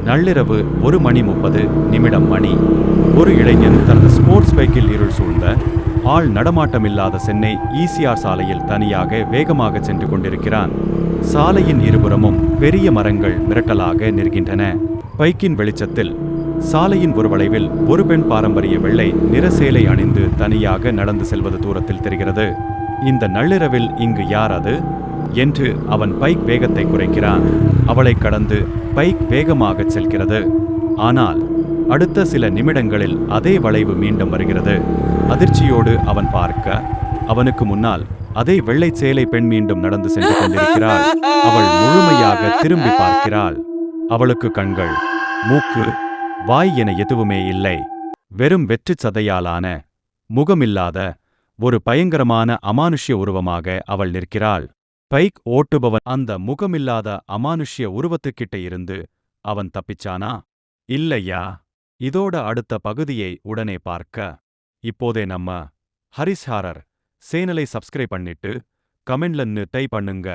நள்ளிரவு 1:30 மணி. ஒரு இளைஞன் தனது ஸ்போர்ட்ஸ் பைக்கில் இருள் சூழ்ந்த ஆள் நடமாட்டமில்லாத சென்னை ஈசிஆர் சாலையில் தனியாக வேகமாக சென்று கொண்டிருக்கிறான். சாலையின் இருபுறமும் பெரிய மரங்கள் மிரட்டலாக நிற்கின்றன. பைக்கின் வெளிச்சத்தில் சாலையின் ஒரு வளைவில் ஒரு பெண் பாரம்பரிய வெள்ளை நிற சேலை அணிந்து தனியாக நடந்து செல்வது தூரத்தில் தெரிகிறது. இந்த நள்ளிரவில் இங்கு யார் அது என்று அவன் பைக் வேகத்தை குறைக்கிறான். அவளை கடந்து பைக் வேகமாகச் செல்கிறது. ஆனால் அடுத்த சில நிமிடங்களில் அதே வளைவு மீண்டும் வருகிறது. அதிர்ச்சியோடு அவன் பார்க்க, அவனுக்கு முன்னால் அதே வெள்ளை சேலை பெண் மீண்டும் நடந்து சென்று கொண்டிருக்கிறாள். அவள் முழுமையாக திரும்பி பார்க்கிறாள். அவளுக்கு கண்கள், மூக்கு, வாய் என எதுவுமே இல்லை. வெறும் வெற்றுச் சதையாலான, முகமில்லாத ஒரு பயங்கரமான அமானுஷ்ய உருவமாக அவள் நிற்கிறாள். பைக் ஓட்டுபவன் அந்த முகமில்லாத அமானுஷ்ய உருவத்துக்கிட்ட இருந்து அவன் தப்பிச்சானா? இல்லையா? இதோட அடுத்த பகுதியை உடனே பார்க்க இப்போதே நம்ம ஹரிஸ் ஹாரர் சேனலை சப்ஸ்கிரைப் பண்ணிட்டு கமெண்ட்லன்னு டைப் பண்ணுங்க.